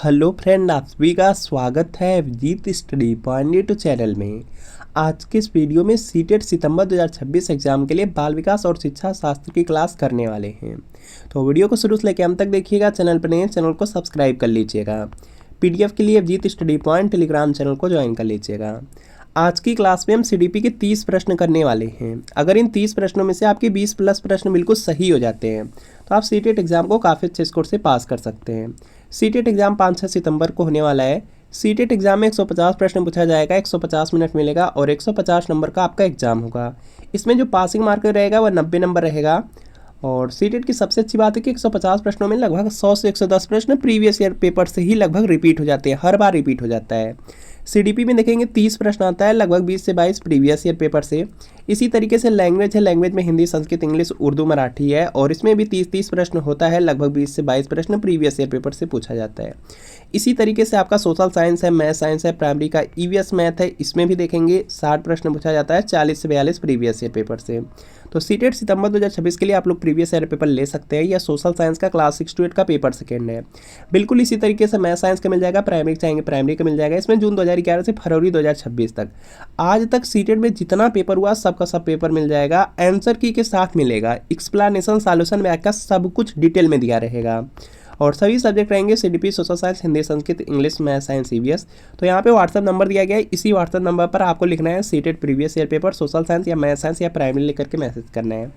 Hello friend, आप सभी का स्वागत है Abhijeet study point YouTube channel में। आज के इस वीडियो में सीटेट सितंबर 2026 एग्जाम के लिए बाल विकास और शिक्षा शास्त्र की क्लास करने वाले हैं। तो वीडियो को शुरू से लेकर अंत तक देखिएगा। चैनल पर नए चैनल को सब्सक्राइब कर लीजिएगा। पीडीएफ के लिए Abhijeet study point Telegram channel को ज्वाइन कर लीजिएगा। आज की क्लास में हम सीडीपी के 30 प्रश्न करने वाले हैं। अगर इन 30 प्रश्नों में से आपके 20 प्लस प्रश्न बिल्कुल सही हो जाते हैं तो आप सीटेट एग्जाम को काफ़ी अच्छे स्कोर से पास कर सकते हैं। सीटेट एग्जाम 5-6 सितंबर को होने वाला है। सीटेट एग्जाम में 150 प्रश्न पूछा जाएगा, 150 मिनट मिलेगा और 150 नंबर का आपका एग्जाम होगा। इसमें जो पासिंग मार्क रहेगा वह 90 नंबर रहेगा। और सीटेट की सबसे अच्छी बात है कि 150 प्रश्नों में लगभग 100 से 110 प्रश्न प्रीवियस ईयर पेपर से ही लगभग रिपीट हो जाते हैं, हर बार रिपीट हो जाता है। सीडीपी में देखेंगे 30 प्रश्न आता है, लगभग 20 से 22 प्रीवियस ईयर पेपर से। इसी तरीके से लैंग्वेज है, लैंग्वेज में हिंदी, संस्कृत, इंग्लिश, उर्दू, मराठी है और इसमें भी 30-30 प्रश्न होता है, लगभग 20 से 22 प्रश्न प्रीवियस ईयर पेपर से पूछा जाता है। इसी तरीके से आपका सोशल साइंस है, मैथ साइंस है, प्राइमरी का ईवीएस मैथ है, इसमें भी देखेंगे 60 प्रश्न पूछा जाता है, 40 से 42 प्रीवियस ईयर पेपर से। तो सीटेट सितंबर 2026 के लिए आप लोग प्रीवियस ईयर पेपर ले सकते हैं। या सोशल साइंस का क्लास 6 to 8 का पेपर सेकेंड है। बिल्कुल इसी तरीके से मैथ साइंस का मिल जाएगा, प्राइमरी चाहेंगे प्राइमरी का मिल जाएगा। इसमें जून 2011 से फरवरी 2026 तक आज तक सीटेट में जितना पेपर हुआ सबका सब पेपर मिल जाएगा। आंसर की के साथ मिलेगा, एक्सप्लेनेशन, सॉल्यूशन, व्याख्या सब कुछ डिटेल में दिया रहेगा। और सभी सब्जेक्ट रहेंगे CDP, social science, Hindi, Sanskrit, English, math science, EVS. तो यहाँ पे व्हाट्सएप नंबर दिया गया है, इसी व्हाट्सएप नंबर पर आपको लिखना है CTET previous year paper, social science या मैथ साइंस या प्राइमरी लिख करके मैसेज करना है।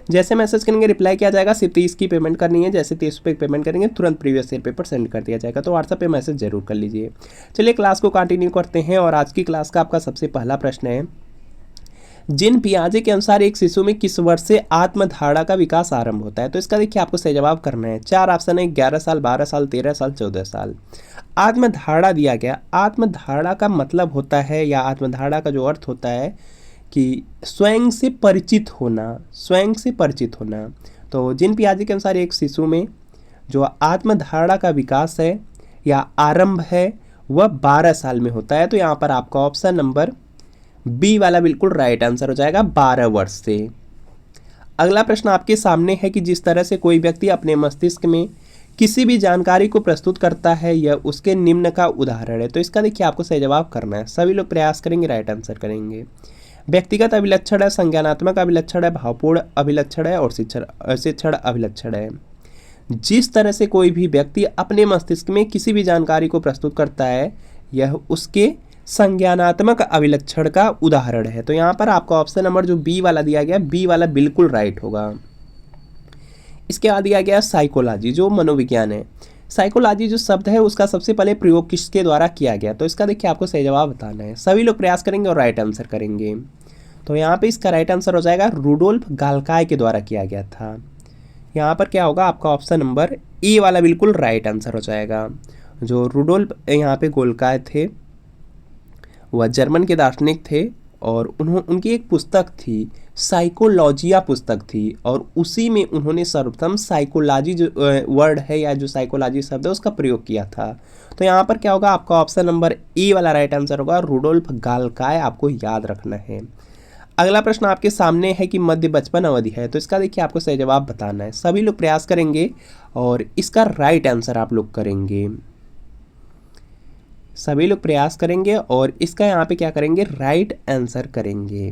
जैसे मैसेज करेंगे रिप्लाई किया जाएगा। सिर्फ 30 की पेमेंट करनी है। जैसे 30 पे पेमेंट करेंगे तुरंत प्रीवियस ईयर पेपर सेंड कर दिया जाएगा। तो व्हाट्सएप पे मैसेज जरूर कर लीजिए। चलिए क्लास को कंटिन्यू करते हैं। और आज की क्लास का आपका सबसे पहला प्रश्न है, जिन पियाजे के अनुसार एक शिशु में किस वर्ष से आत्मधारणा का विकास आरंभ होता है। तो इसका देखिए आपको सही जवाब करना है। 4 ऑप्शन है, 11 साल, 12 साल, 13 साल, 14 साल। आत्मधारणा दिया गया। आत्मधारणा का मतलब होता है, या आत्मधारणा का जो अर्थ होता है कि स्वयं से परिचित होना, स्वयं से परिचित होना। तो जिन पियाजे के अनुसार एक शिशु में जो आत्मधारणा का विकास है या आरंभ है वह 12 साल में होता है। तो यहाँ पर आपका ऑप्शन नंबर बी वाला बिल्कुल राइट आंसर हो जाएगा, 12 वर्ष से। अगला प्रश्न आपके सामने है कि जिस तरह से कोई व्यक्ति अपने मस्तिष्क में किसी भी जानकारी को प्रस्तुत करता है यह उसके निम्न का उदाहरण है। तो इसका देखिए आपको सही जवाब करना है। सभी लोग प्रयास करेंगे, राइट आंसर करेंगे। व्यक्तिगत अभिलक्षण है, संज्ञानात्मक अभिलक्षण है, भावपूर्ण अभिलक्षण है और शिक्षण अभिलक्षण है। जिस तरह से कोई भी व्यक्ति अपने मस्तिष्क में किसी भी जानकारी को प्रस्तुत करता है यह उसके संज्ञानात्मक अभिलक्षण का उदाहरण है। तो यहाँ पर आपका ऑप्शन नंबर जो बी वाला दिया गया, बी वाला बिल्कुल राइट होगा। इसके बाद दिया गया साइकोलॉजी, जो मनोविज्ञान है। साइकोलॉजी जो शब्द है उसका सबसे पहले प्रयोग किसके द्वारा किया गया। तो इसका देखिए आपको सही जवाब बताना है। सभी लोग प्रयास करेंगे और राइट आंसर करेंगे। तो यहाँ पे इसका राइट आंसर हो जाएगा रुडोल्फ गाल्काय के द्वारा किया गया था। यहाँ पर क्या होगा, आपका ऑप्शन नंबर ए वाला बिल्कुल राइट आंसर हो जाएगा। जो रुडोल्फ यहाँ पे गाल्काय थे वह जर्मन के दार्शनिक थे और उनकी एक पुस्तक थी, साइकोलॉजिया पुस्तक थी, और उसी में उन्होंने सर्वप्रथम साइकोलॉजी जो वर्ड है या जो साइकोलॉजी शब्द है उसका प्रयोग किया था। तो यहाँ पर क्या होगा, आपका ऑप्शन नंबर ए वाला राइट आंसर होगा, रुडोल्फ गाल्काय, आपको याद रखना है। अगला प्रश्न आपके सामने है कि मध्य बचपन अवधि है। तो इसका देखिए आपको सही जवाब बताना है। सभी लोग प्रयास करेंगे और इसका राइट आंसर आप लोग करेंगे। सभी लोग प्रयास करेंगे और इसका यहाँ पे क्या करेंगे, राइट आंसर करेंगे।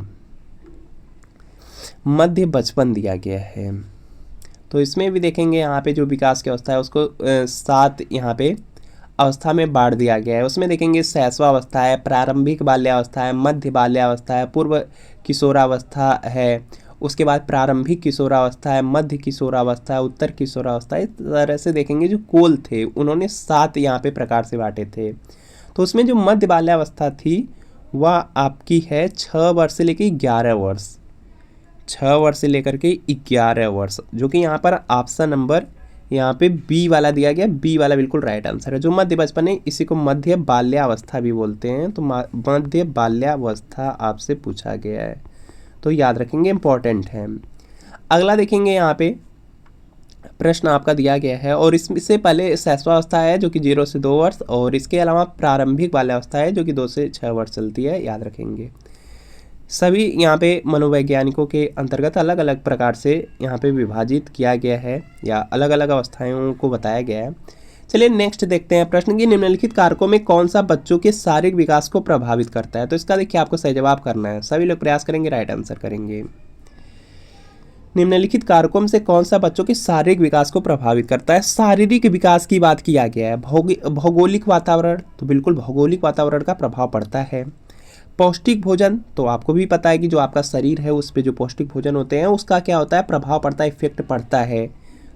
मध्य बचपन दिया गया है। तो इसमें भी देखेंगे यहाँ पे जो विकास की अवस्था है उसको 7 यहाँ पे अवस्था में बांट दिया गया है। उसमें देखेंगे शैशवावस्था है, प्रारंभिक बाल्यावस्था है, मध्य बाल्यावस्था है, पूर्व किशोरावस्था है, उसके बाद प्रारंभिक किशोरावस्था है, मध्य किशोरावस्था है, उत्तर किशोरावस्था है। इस तरह से देखेंगे जो कोल थे उन्होंने 7 यहाँ पे प्रकार से बांटे थे। तो उसमें जो मध्य बाल्यावस्था थी वह आपकी है 6 वर्ष से लेकर 11 वर्ष, 6 वर्ष से लेकर के 11 वर्ष, जो कि यहाँ पर ऑप्शन नंबर यहाँ पे बी वाला दिया गया। बी वाला बिल्कुल राइट आंसर है। जो मध्य बचपन है इसी को मध्य बाल्यावस्था भी बोलते हैं। तो मध्य बाल्यावस्था आपसे पूछा गया है, तो याद रखेंगे, इंपॉर्टेंट है। अगला देखेंगे यहाँ पे प्रश्न आपका दिया गया है और इससे पहले शैशवावस्था है जो कि 0 से 2 वर्ष, और इसके अलावा प्रारंभिक बाल्यावस्था है जो कि 2 से 6 वर्ष चलती है, याद रखेंगे। सभी यहाँ पे मनोवैज्ञानिकों के अंतर्गत अलग अलग प्रकार से यहाँ पे विभाजित किया गया है या अलग अलग अवस्थाओं को बताया गया है। चलिए नेक्स्ट देखते हैं प्रश्न की निम्नलिखित कारकों में कौन सा बच्चों के शारीरिक विकास को प्रभावित करता है। तो इसका देखिए आपको सही जवाब करना है, सभी लोग प्रयास करेंगे, राइट आंसर करेंगे। निम्नलिखित कारकों में से कौन सा बच्चों के शारीरिक विकास को प्रभावित करता है। शारीरिक विकास की बात किया गया है। भौगोलिक वातावरण, तो बिल्कुल भौगोलिक वातावरण का प्रभाव पड़ता है। पौष्टिक भोजन, तो आपको भी पता है कि जो आपका शरीर है उस पर जो पौष्टिक भोजन होते हैं उसका क्या होता है, प्रभाव पड़ता है, इफेक्ट पड़ता है,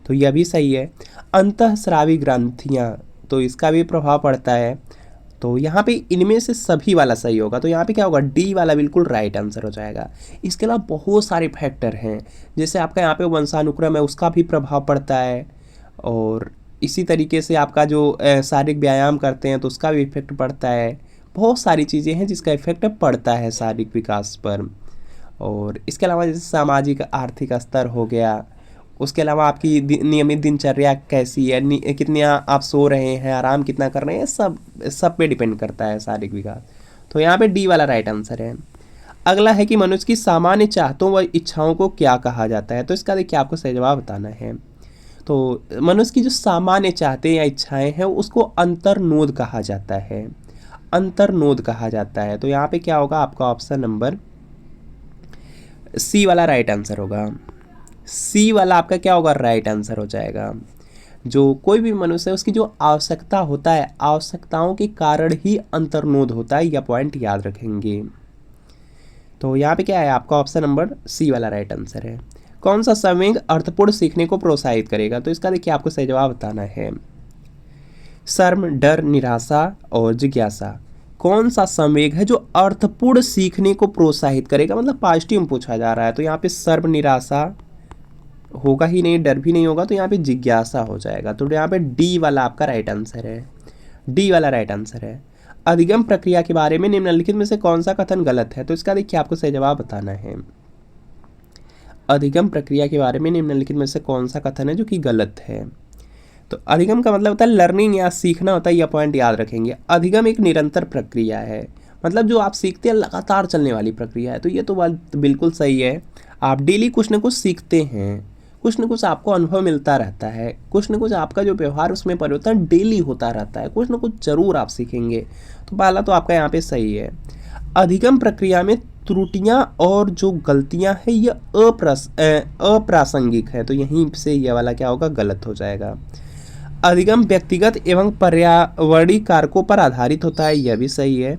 तो यह भी सही है। अंतःस्रावी ग्रंथियाँ, तो इसका भी प्रभाव पड़ता है। तो यहाँ पे इनमें से सभी वाला सही होगा, तो यहाँ पे क्या होगा, डी वाला बिल्कुल राइट आंसर हो जाएगा। इसके अलावा बहुत सारे फैक्टर हैं, जैसे आपका यहाँ पे वंशानुक्रम है उसका भी प्रभाव पड़ता है, और इसी तरीके से आपका जो शारीरिक व्यायाम करते हैं तो उसका भी इफेक्ट पड़ता है। बहुत सारी चीज़ें हैं जिसका इफेक्ट पड़ता है शारीरिक विकास पर। और इसके अलावा जैसे सामाजिक आर्थिक स्तर हो गया, उसके अलावा आपकी नियमित दिनचर्या कैसी है, कितने आप सो रहे हैं, आराम कितना कर रहे हैं, सब पे डिपेंड करता है शारीरिक विकास। तो यहाँ पे डी वाला राइट आंसर है। अगला है कि मनुष्य की सामान्य चाहतों व इच्छाओं को क्या कहा जाता है। तो इसका देखिए आपको सही जवाब बताना है। तो मनुष्य की जो सामान्य चाहते या इच्छाएं हैं उसको अंतर्नोद कहा जाता है, अंतर्नोद कहा जाता है। तो यहाँ पे क्या होगा, आपका ऑप्शन नंबर सी वाला राइट आंसर होगा। सी वाला आपका क्या होगा, राइट आंसर हो जाएगा। जो कोई भी मनुष्य है उसकी जो आवश्यकता होता है, आवश्यकताओं के कारण ही अंतर्नोद होता है, यह पॉइंट याद रखेंगे। तो यहाँ पे क्या है, आपका ऑप्शन नंबर सी वाला राइट आंसर है। कौन सा संवेग अर्थपूर्ण सीखने को प्रोत्साहित करेगा। तो इसका देखिए आपको सही जवाब बताना है। शर्म, डर, निराशा और जिज्ञासा, कौन सा संवेग है जो अर्थपूर्ण सीखने को प्रोत्साहित करेगा, मतलब पॉजिटिव में पूछा जा रहा है। तो यहाँ पे शर्म, निराशा होगा ही नहीं, डर भी नहीं होगा, तो यहाँ पे जिज्ञासा हो जाएगा। तो यहाँ पे डी वाला आपका राइट आंसर है, डी वाला राइट आंसर है। अधिगम प्रक्रिया के बारे में निम्नलिखित में से कौन सा कथन गलत है। तो इसका देखिए आपको सही जवाब बताना है। अधिगम प्रक्रिया के बारे में निम्नलिखित में से कौन सा कथन है जो कि गलत है। तो अधिगम का मतलब होता है लर्निंग या सीखना होता है, यह पॉइंट याद रखेंगे। अधिगम एक निरंतर प्रक्रिया है, मतलब जो आप सीखते हैं लगातार चलने वाली प्रक्रिया है। तो ये तो बात बिल्कुल सही है, आप डेली कुछ न कुछ सीखते हैं, कुछ न कुछ आपको अनुभव मिलता रहता है, कुछ न कुछ आपका जो व्यवहार उसमें परिवर्तन डेली होता रहता है, कुछ न कुछ जरूर आप सीखेंगे। तो पहला तो आपका यहाँ पे सही है। अधिगम प्रक्रिया में त्रुटियां और जो गलतियां हैं ये अप्रासंगिक है, तो यहीं से ये वाला क्या होगा, गलत हो जाएगा। अधिगम व्यक्तिगत एवं पर्यावरणीय कारकों पर आधारित होता है, यह भी सही है।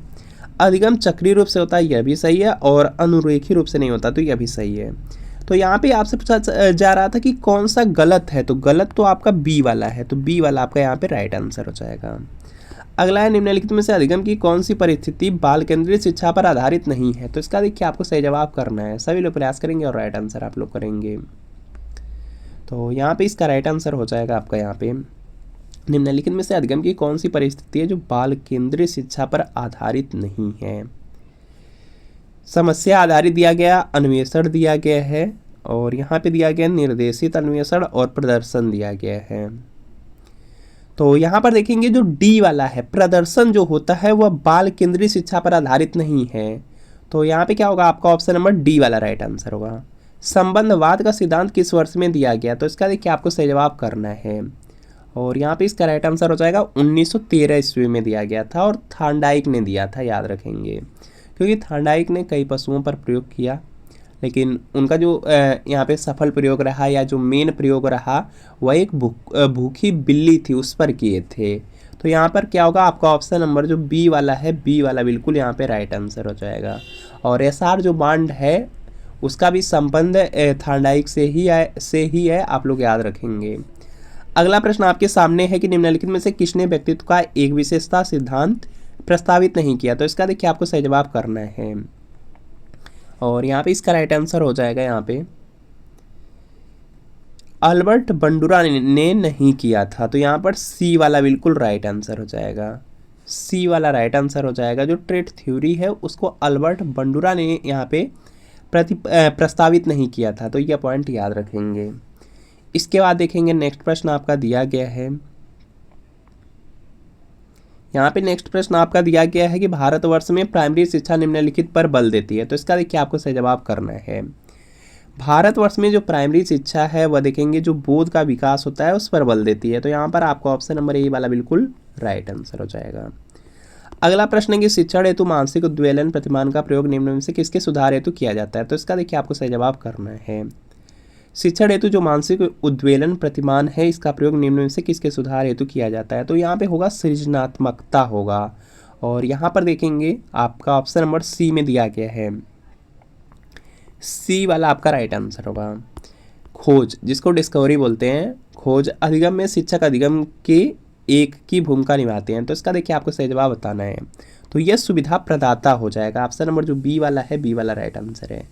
अधिगम चक्रीय रूप से होता है, यह भी सही है, और अनुरेखीय रूप से नहीं होता, तो यह भी सही है। तो यहाँ पे आपसे पूछा जा रहा था कि कौन सा गलत है, तो गलत तो आपका बी वाला है, तो बी वाला आपका यहाँ पे राइट आंसर हो जाएगा। अगला है निम्नलिखित में से अधिगम की कौन सी परिस्थिति बाल केंद्रित शिक्षा पर आधारित नहीं है। तो इसका देखिए आपको सही जवाब करना है, सभी लोग प्रयास करेंगे और राइट आंसर आप लोग करेंगे। तो यहाँ पे इसका राइट आंसर हो जाएगा आपका यहाँ पे, निम्नलिखित में से अधिगम की कौन सी परिस्थिति है जो बाल केंद्रित शिक्षा पर आधारित नहीं है। समस्या आधारित दिया गया, अन्वेषण दिया गया है, और यहाँ पे दिया गया निर्देशित अन्वेषण और प्रदर्शन दिया गया है। तो यहाँ पर देखेंगे जो डी वाला है, प्रदर्शन जो होता है वह बाल केंद्रित शिक्षा पर आधारित नहीं है। तो यहाँ पे क्या होगा, आपका ऑप्शन नंबर डी वाला राइट आंसर होगा। संबंधवाद का सिद्धांत किस वर्ष में दिया गया। तो इसका देखिए आपको सही जवाब करना है, और यहाँ पे इसका राइट आंसर हो जाएगा 1913 ईस्वी में दिया गया था, और थार्नडाइक ने दिया था, याद रखेंगे, क्योंकि थार्नडाइक ने कई पशुओं पर प्रयोग किया, लेकिन उनका जो यहाँ पे सफल प्रयोग रहा या जो मेन प्रयोग रहा वह एक भूखी बिल्ली थी उस पर किए थे। तो यहाँ पर क्या होगा, आपका ऑप्शन नंबर जो बी वाला है, बी वाला बिल्कुल यहाँ पे राइट आंसर हो जाएगा। और एसआर जो बांड है उसका भी संबंध थार्नडाइक से ही है, आप लोग याद रखेंगे। अगला प्रश्न आपके सामने है कि निम्नलिखित में से किसने व्यक्तित्व का एक विशेषता सिद्धांत प्रस्तावित नहीं किया। तो इसका देखिए आपको सही जवाब करना है, और यहाँ पे इसका राइट आंसर हो जाएगा यहाँ पे अल्बर्ट बंडूरा ने नहीं किया था। तो यहाँ पर सी वाला बिल्कुल राइट आंसर हो जाएगा, सी वाला राइट आंसर हो जाएगा। जो ट्रेड थ्योरी है उसको अल्बर्ट बंडूरा ने यहाँ पे प्रस्तावित नहीं किया था, तो यह पॉइंट याद रखेंगे। इसके बाद देखेंगे नेक्स्ट प्रश्न आपका दिया गया है, यहाँ पे नेक्स्ट प्रश्न आपका दिया गया है कि भारतवर्ष में प्राइमरी शिक्षा निम्नलिखित पर बल देती है। तो इसका देखिए आपको सही जवाब करना है। भारतवर्ष में जो प्राइमरी शिक्षा है वह देखेंगे जो बोध का विकास होता है उस पर बल देती है। तो यहाँ पर आपका ऑप्शन नंबर ए वाला बिल्कुल राइट आंसर हो जाएगा। अगला प्रश्न है कि शिक्षण हेतु मानसिक उद्वेलन प्रतिमान का प्रयोग निम्न में से किसके सुधार हेतु किया जाता है। तो इसका देखिए आपको सही जवाब करना है। शिक्षण हेतु जो मानसिक उद्वेलन प्रतिमान है इसका प्रयोग निम्न में से किसके सुधार हेतु किया जाता है। तो यहाँ पे होगा सृजनात्मकता होगा, और यहाँ पर देखेंगे आपका ऑप्शन नंबर सी में दिया गया है, सी वाला आपका राइट आंसर होगा। खोज, जिसको डिस्कवरी बोलते हैं, खोज अधिगम में शिक्षक अधिगम के एक की भूमिका निभाते हैं। तो इसका देखिए आपको सही जवाब बताना है। तो यह सुविधा प्रदाता हो जाएगा। ऑप्शन नंबर जो बी वाला है, बी वाला राइट आंसर है।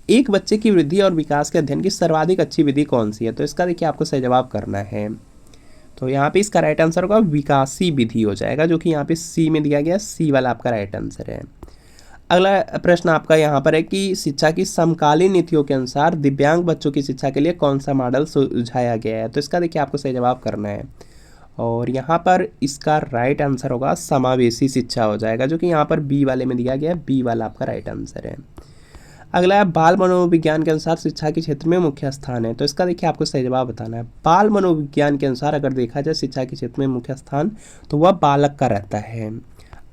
एक बच्चे की वृद्धि और विकास के अध्ययन की सर्वाधिक अच्छी विधि कौन सी है। तो इसका देखिए आपको सही जवाब करना है। तो यहाँ पे इसका राइट आंसर होगा विकासी विधि हो जाएगा, जो कि यहाँ पे सी में दिया गया, सी वाला आपका राइट आंसर है। अगला प्रश्न आपका यहाँ पर है कि शिक्षा की समकालीन नीतियों के अनुसार दिव्यांग बच्चों की शिक्षा के लिए कौन सा मॉडल सुझाया गया है। तो इसका देखिए आपको सही जवाब करना है, और यहाँ पर इसका राइट आंसर होगा समावेशी शिक्षा हो जाएगा, जो कि यहाँ पर बी वाले में दिया गया है, बी वाला आपका राइट आंसर है। अगला है बाल मनोविज्ञान के अनुसार शिक्षा के क्षेत्र में मुख्य स्थान है। तो इसका देखिए आपको सही जवाब बताना है। बाल मनोविज्ञान के अनुसार अगर देखा जाए शिक्षा के क्षेत्र में मुख्य स्थान, तो वह बालक का रहता है।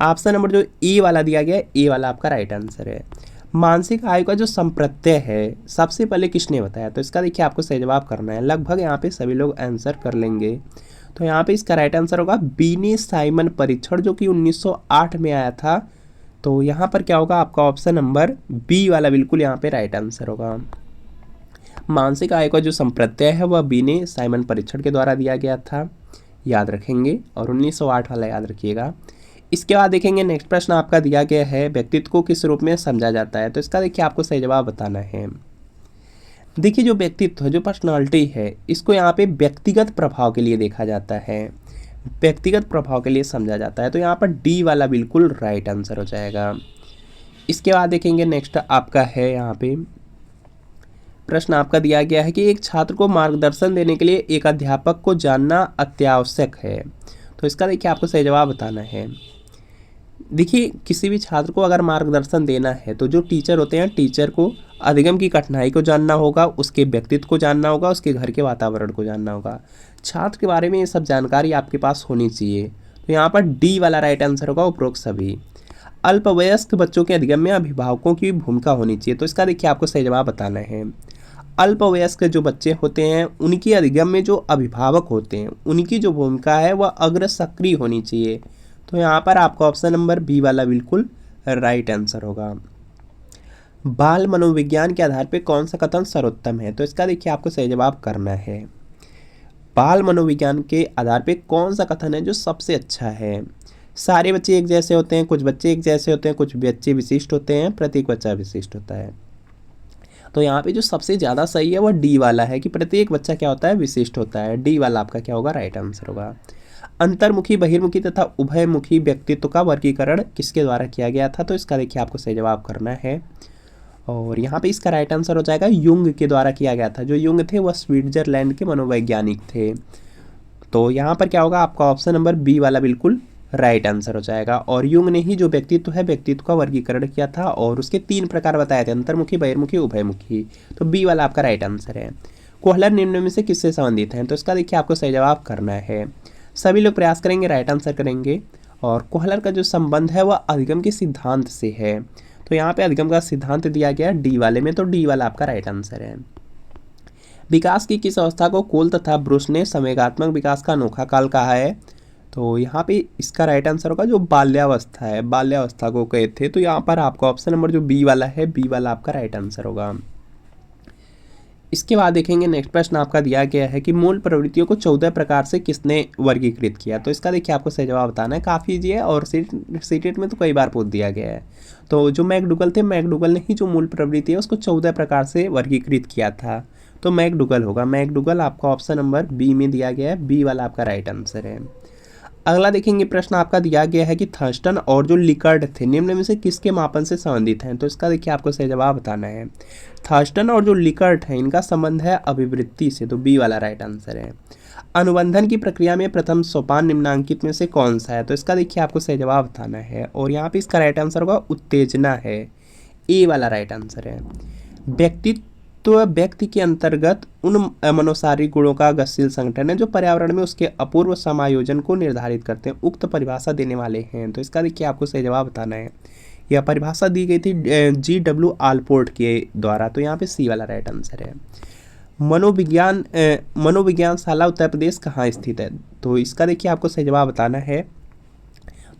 ऑप्शन नंबर जो ए वाला दिया गया है, ए वाला आपका राइट आंसर है। मानसिक आयु का जो संप्रत्यय है सबसे पहले किसने बताया। तो इसका देखिए आपको सही जवाब करना है। लगभग यहाँ पे सभी लोग आंसर कर लेंगे। तो यहाँ पे इसका राइट आंसर होगा बीने साइमन परीक्षण, जो कि 1908 में आया था। तो यहाँ पर क्या होगा, आपका ऑप्शन नंबर बी वाला बिल्कुल यहाँ पे राइट आंसर होगा। मानसिक आयु का जो संप्रत्यय है वह बीने साइमन परीक्षण के द्वारा दिया गया था, याद रखेंगे, और 1908 वाला याद रखिएगा। इसके बाद देखेंगे नेक्स्ट प्रश्न आपका दिया गया है, व्यक्तित्व को किस रूप में समझा जाता है। तो इसका देखिए आपको सही जवाब बताना है। देखिए जो व्यक्तित्व है, जो पर्सनालिटी है, इसको यहाँ पे व्यक्तिगत प्रभाव के लिए देखा जाता है, व्यक्तिगत प्रभाव के लिए समझा जाता है। तो यहाँ पर डी वाला बिल्कुल राइट आंसर हो जाएगा। इसके बाद देखेंगे नेक्स्ट आपका है, यहाँ पे प्रश्न आपका दिया गया है कि एक छात्र को मार्गदर्शन देने के लिए एक अध्यापक को जानना अत्यावश्यक है। तो इसका देखिए आपको सही जवाब बताना है। देखिए किसी भी छात्र को अगर मार्गदर्शन देना है तो जो टीचर होते हैं, टीचर को अधिगम की कठिनाई को जानना होगा, उसके व्यक्तित्व को जानना होगा, उसके घर के वातावरण को जानना होगा। छात्र के बारे में ये सब जानकारी आपके पास होनी चाहिए। तो यहाँ पर डी वाला राइट आंसर होगा, उपरोक्त सभी। अल्पवयस्क बच्चों के अधिगम में अभिभावकों की भूमिका होनी चाहिए। तो इसका देखिए आपको सही जवाब बताना है। अल्पवयस्क जो बच्चे होते हैं उनकी अधिगम में जो अभिभावक होते हैं उनकी जो भूमिका है वह अग्र सक्रिय होनी चाहिए। तो यहाँ पर आपका ऑप्शन नंबर बी वाला बिल्कुल राइट आंसर होगा। बाल मनोविज्ञान के आधार पर कौन सा कथन सर्वोत्तम है। तो इसका देखिए आपको सही जवाब करना है। बाल मनोविज्ञान के आधार पर कौन सा कथन है जो सबसे अच्छा है। सारे बच्चे एक जैसे होते हैं, कुछ बच्चे एक जैसे होते हैं, कुछ बच्चे विशिष्ट होते हैं, प्रत्येक बच्चा विशिष्ट होता है। तो यहाँ पे जो सबसे ज़्यादा सही है वह डी वाला है कि प्रत्येक बच्चा क्या होता है, विशिष्ट होता है। डी वाला आपका क्या होगा, राइट आंसर होगा। अंतर्मुखी, बहिर्मुखी तथा उभयमुखी व्यक्तित्व का वर्गीकरण किसके द्वारा किया गया था। तो इसका देखिए आपको सही जवाब करना है, और यहाँ पे इसका राइट आंसर हो जाएगा युंग के द्वारा किया गया था। जो युंग थे वह स्विट्जरलैंड के मनोवैज्ञानिक थे। तो यहाँ पर क्या होगा, आपका ऑप्शन नंबर बी वाला बिल्कुल राइट आंसर हो जाएगा। और युंग ने ही जो व्यक्तित्व है, व्यक्तित्व का वर्गीकरण किया था और उसके 3 प्रकार बताए थे, अंतर्मुखी, बहिर्मुखी, उभयमुखी। तो बी वाला आपका राइट आंसर है। कोहलर निम्न में से किससे संबंधित हैं। तो इसका देखिए आपको सही जवाब करना है। सभी लोग प्रयास करेंगे, राइट आंसर करेंगे। और कोहलर का जो संबंध है वह अधिगम के सिद्धांत से है। तो यहाँ पे अधिगम का सिद्धांत दिया गया डी वाले में, तो डी वाला आपका राइट आंसर है। विकास की किस अवस्था को कोल तथा ब्रुश ने संवेगात्मक विकास का अनोखा काल कहा है। तो यहाँ पे इसका राइट आंसर होगा जो बाल्यावस्था है, बाल्यावस्था को कहे थे। तो यहाँ पर आपका ऑप्शन नंबर जो बी वाला है, बी वाला आपका राइट आंसर होगा। इसके बाद देखेंगे नेक्स्ट प्रश्न आपका दिया गया है कि मूल प्रवृत्तियों को 14 प्रकार से किसने वर्गीकृत किया। तो इसका देखिए आपको सही जवाब बताना है। काफ़ी ईजी है और सीटेट में तो कई बार पूछ दिया गया है। तो जो मैकडुगल थे, मैकडुगल ने ही जो मूल प्रवृत्ति है उसको 14 प्रकार से वर्गीकृत किया था। तो मैकडुगल होगा, मैकडुगल आपका ऑप्शन नंबर बी में दिया गया है, बी वाला आपका राइट आंसर है। अगला देखेंगे प्रश्न आपका दिया गया है कि थर्स्टन और जो लिकर्ट थे निम्न में से किसके मापन से संबंधित हैं। तो इसका देखिए आपको सही जवाब बताना है। थर्स्टन और जो लिकर्ट है इनका संबंध है अभिवृत्ति से। तो बी वाला राइट आंसर है। अनुबंधन की प्रक्रिया में प्रथम सोपान निम्नांकित में से कौन सा है। तो इसका देखिए आपको सही जवाब बताना है, और यहाँ पे इसका राइट आंसर होगा उत्तेजना है, ए वाला राइट आंसर है। व्यक्तित्व तो व्यक्ति के अंतर्गत उन मनोसारी गुणों का गतिशील संगठन है जो पर्यावरण में उसके अपूर्व समायोजन को निर्धारित करते हैं। उक्त परिभाषा देने वाले हैं, तो इसका देखिए आपको सही जवाब बताना है। यह परिभाषा दी गई थी GW आलपोर्ट के द्वारा, तो यहाँ पे सी वाला राइट आंसर है। मनोविज्ञान शाला उत्तर प्रदेश कहाँ स्थित है, तो इसका देखिए आपको सही जवाब बताना है।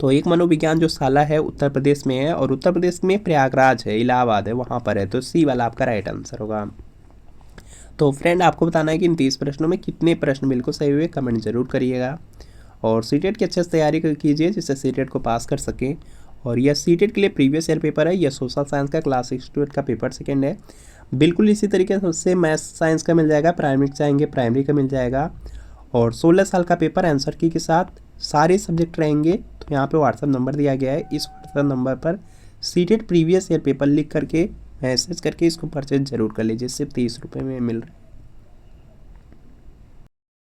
तो एक मनोविज्ञान जो शाला है उत्तर प्रदेश में है, और उत्तर प्रदेश में प्रयागराज है, इलाहाबाद है, वहाँ पर है, तो सी वाला आपका राइट आंसर होगा। तो फ्रेंड आपको बताना है कि इन 30 प्रश्नों में कितने प्रश्न बिल्कुल सही हुए, कमेंट जरूर करिएगा। और सीटेट की अच्छे से तैयारी कीजिए जिससे सीटेट को पास कर सकें। और यह सीटेट के लिए प्रीवियस ईयर पेपर है, यह सोशल साइंस का क्लास 6 to 8 का पेपर सेकेंड है। बिल्कुल इसी तरीके से मैथ्स साइंस का मिल जाएगा, प्राइमरी चाहेंगे प्राइमरी का मिल जाएगा। और 16 साल का पेपर आंसर की के साथ सारे सब्जेक्ट रहेंगे। तो यहाँ पे व्हाट्सअप नंबर दिया गया है, इस व्हाट्सअप नंबर पर सीटेट प्रीवियस ईयर पेपर लिख करके मैसेज करके इसको परचेज जरूर कर लीजिए। सिर्फ 30 रुपये में मिल रहा है।